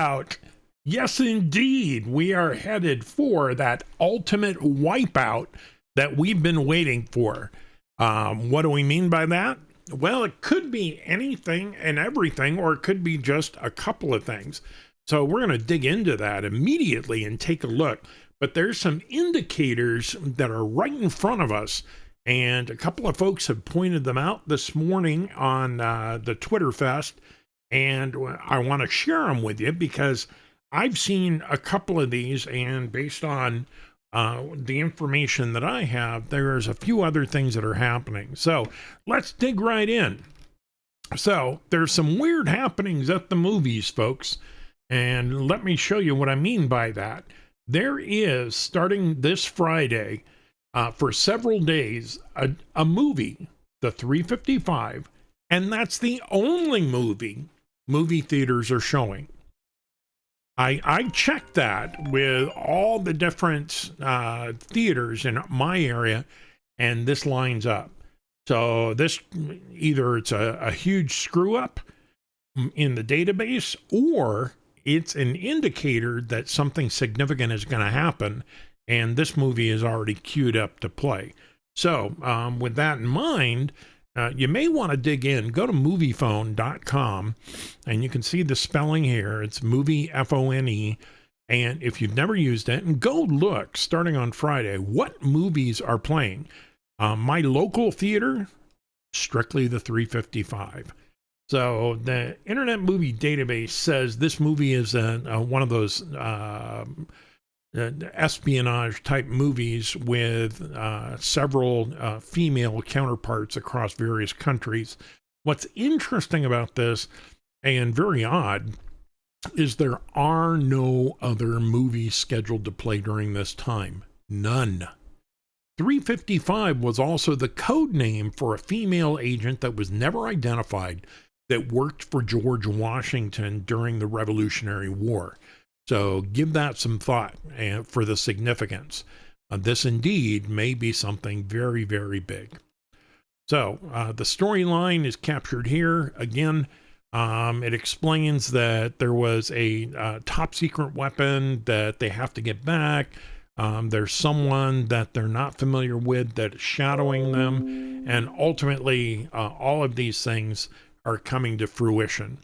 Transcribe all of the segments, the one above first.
Wipeout. Yes, indeed. We are headed for that ultimate wipeout that we've been waiting for. What do we mean by that? Well, it could be anything and everything, or it could be just a couple of things. So we're going to dig into that immediately and take a look. But there's some indicators that are right in front of us. And a couple of folks have pointed them out this morning on the Twitter Fest. And I want to share them with you because I've seen a couple of these, and based on the information that I have, there's a few other things that are happening. So let's dig right in. So there's some weird happenings at the movies, folks. And let me show you what I mean by that. There is, starting this Friday, for several days, a movie, The 355, and that's the only movie theaters are showing. I checked that with all the different theaters in my area, and this lines up. So this, either it's a huge screw up in the database, or it's an indicator that something significant is going to happen, and this movie is already queued up to play. So with that in mind, you may want to dig in. Go to moviephone.com, and you can see the spelling here. It's movie, F-O-N-E. And if you've never used it, and go look, starting on Friday, what movies are playing. My local theater, strictly the 355. So the Internet Movie Database says this movie is one of those espionage type movies with several female counterparts across various countries. What's interesting about this, and very odd, is there are no other movies scheduled to play during this time. None. 355 was also the code name for a female agent that was never identified that worked for George Washington during the Revolutionary War. So give that some thought for the significance. This indeed may be something very, very big. So the storyline is captured here. Again, it explains that there was a top secret weapon that they have to get back. There's someone that they're not familiar with that is shadowing them. And ultimately, all of these things are coming to fruition.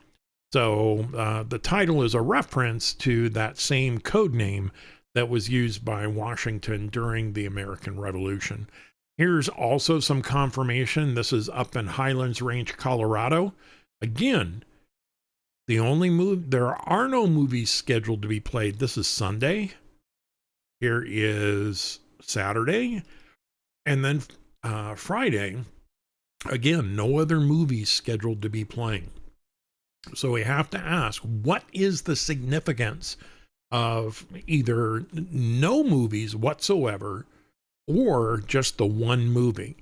So the title is a reference to that same code name that was used by Washington during the American Revolution. Here's also some confirmation. This is up in Highlands Ranch, Colorado. Again, there are no movies scheduled to be played. This is Sunday. Here is Saturday. And then Friday, again, no other movies scheduled to be playing. So we have to ask, what is the significance of either no movies whatsoever or just the one movie?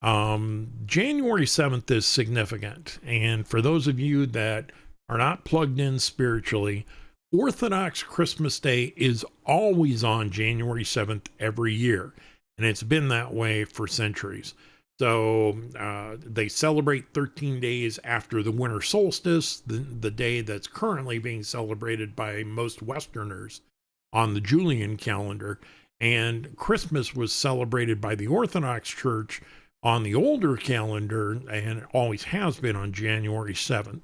January 7th is significant. And for those of you that are not plugged in spiritually, Orthodox Christmas Day is always on January 7th every year. And it's been that way for centuries. So they celebrate 13 days after the winter solstice, the day that's currently being celebrated by most Westerners on the Julian calendar. And Christmas was celebrated by the Orthodox Church on the older calendar, and it always has been on January 7th.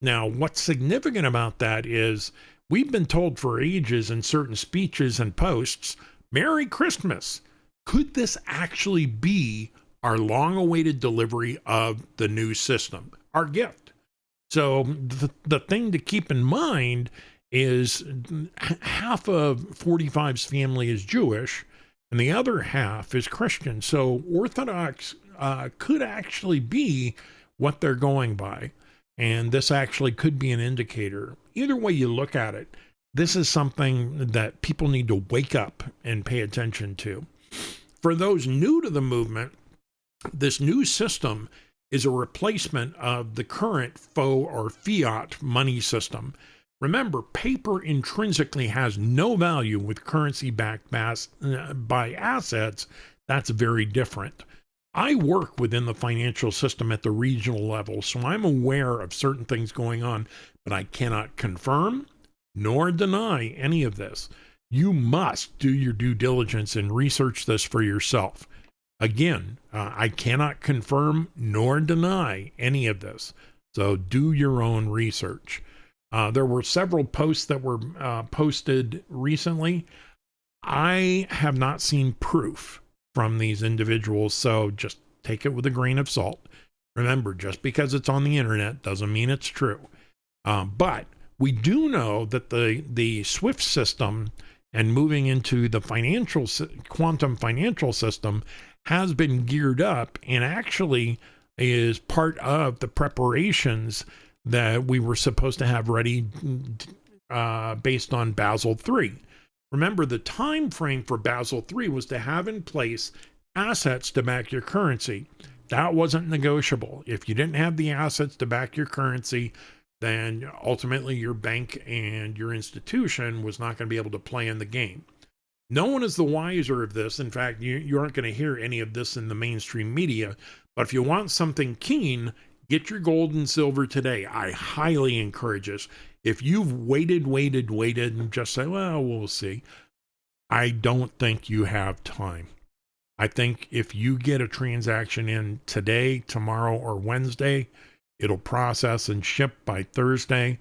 Now, what's significant about that is we've been told for ages in certain speeches and posts, Merry Christmas. Could this actually be our long-awaited delivery of the new system, our gift? So the thing to keep in mind is half of 45's family is Jewish and the other half is Christian. So Orthodox could actually be what they're going by. And this actually could be an indicator. Either way you look at it, this is something that people need to wake up and pay attention to. For those new to the movement, this new system is a replacement of the current faux or fiat money system. Remember, paper intrinsically has no value with currency backed by assets. That's very different. I work within the financial system at the regional level, so I'm aware of certain things going on, but I cannot confirm nor deny any of this. You must do your due diligence and research this for yourself. Again, I cannot confirm nor deny any of this. So do your own research. There were several posts that were posted recently. I have not seen proof from these individuals, so just take it with a grain of salt. Remember, just because it's on the internet doesn't mean it's true. But we do know that the SWIFT system and moving into the quantum financial system has been geared up and actually is part of the preparations that we were supposed to have ready based on Basel III. Remember, the time frame for Basel III was to have in place assets to back your currency. That wasn't negotiable. If you didn't have the assets to back your currency, then ultimately your bank and your institution was not going to be able to play in the game. No one is the wiser of this. In fact, you aren't going to hear any of this in the mainstream media. But if you want something keen, get your gold and silver today. I highly encourage this. If you've waited and just say, well, we'll see, I don't think you have time. I think if you get a transaction in today, tomorrow, or Wednesday, it'll process and ship by Thursday.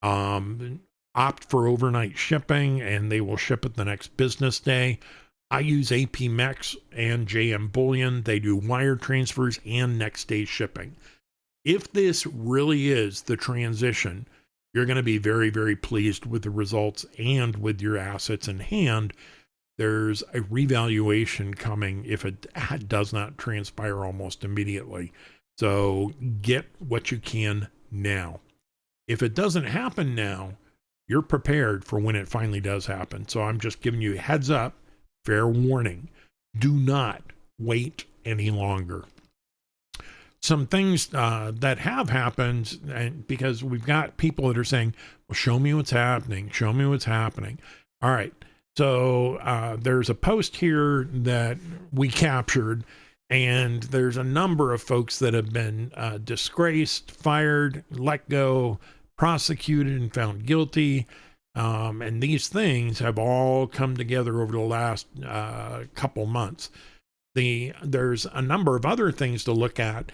Opt for overnight shipping, and they will ship it the next business day. I use APMEX and JM Bullion. They do wire transfers and next day shipping. If this really is the transition, you're going to be very, very pleased with the results and with your assets in hand. There's a revaluation coming if it does not transpire almost immediately. So get what you can now. If it doesn't happen now, you're prepared for when it finally does happen. So I'm just giving you a heads up, fair warning. Do not wait any longer. Some things that have happened, and because we've got people that are saying, well, show me what's happening. Show me what's happening. All right. So there's a post here that we captured, and there's a number of folks that have been disgraced, fired, let go, prosecuted, and found guilty. And these things have all come together over the last couple months. There's a number of other things to look at.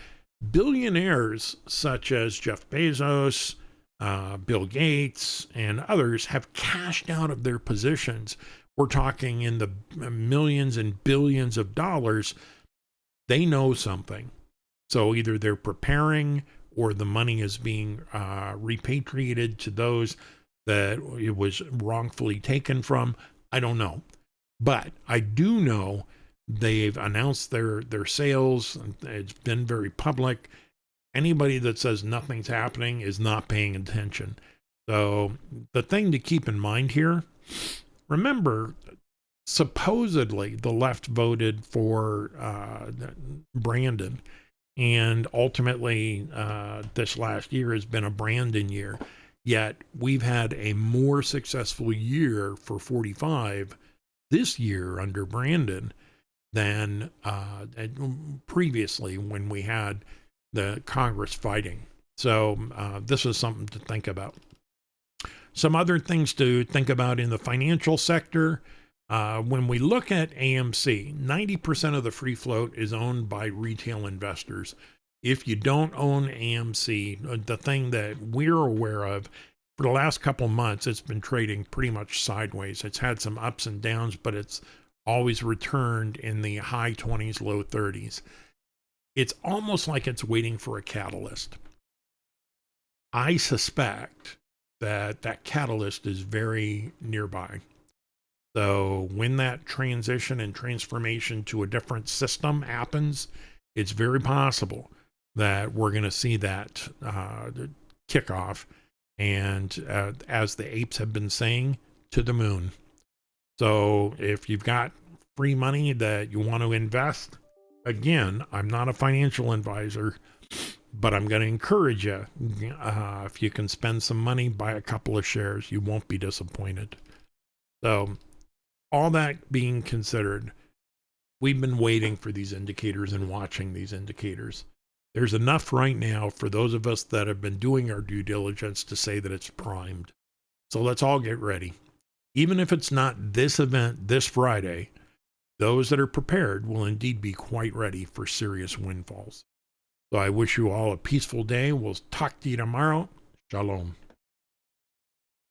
Billionaires such as Jeff Bezos, Bill Gates, and others have cashed out of their positions. We're talking in the millions and billions of dollars. They know something. So either they're preparing or the money is being repatriated to those that it was wrongfully taken from. I don't know. But I do know they've announced their sales. It's been very public. Anybody that says nothing's happening is not paying attention. So the thing to keep in mind here, remember, supposedly the left voted for Brandon, and ultimately this last year has been a Brandon year. Yet we've had a more successful year for 45 this year under Brandon than previously when we had the Congress fighting. So this is something to think about. Some other things to think about in the financial sector. When we look at AMC, 90% of the free float is owned by retail investors. If you don't own AMC, the thing that we're aware of, for the last couple months, it's been trading pretty much sideways. It's had some ups and downs, but it's always returned in the high 20s, low 30s. It's almost like it's waiting for a catalyst. I suspect that catalyst is very nearby. So when that transition and transformation to a different system happens, it's very possible that we're going to see that kickoff. And as the apes have been saying, to the moon. So if you've got free money that you want to invest, again, I'm not a financial advisor, but I'm going to encourage you. If you can spend some money, buy a couple of shares. You won't be disappointed. So all that being considered, we've been waiting for these indicators and watching these indicators. There's enough right now for those of us that have been doing our due diligence to say that it's primed. So let's all get ready. Even if it's not this event this Friday, those that are prepared will indeed be quite ready for serious windfalls. So I wish you all a peaceful day. We'll talk to you tomorrow. Shalom.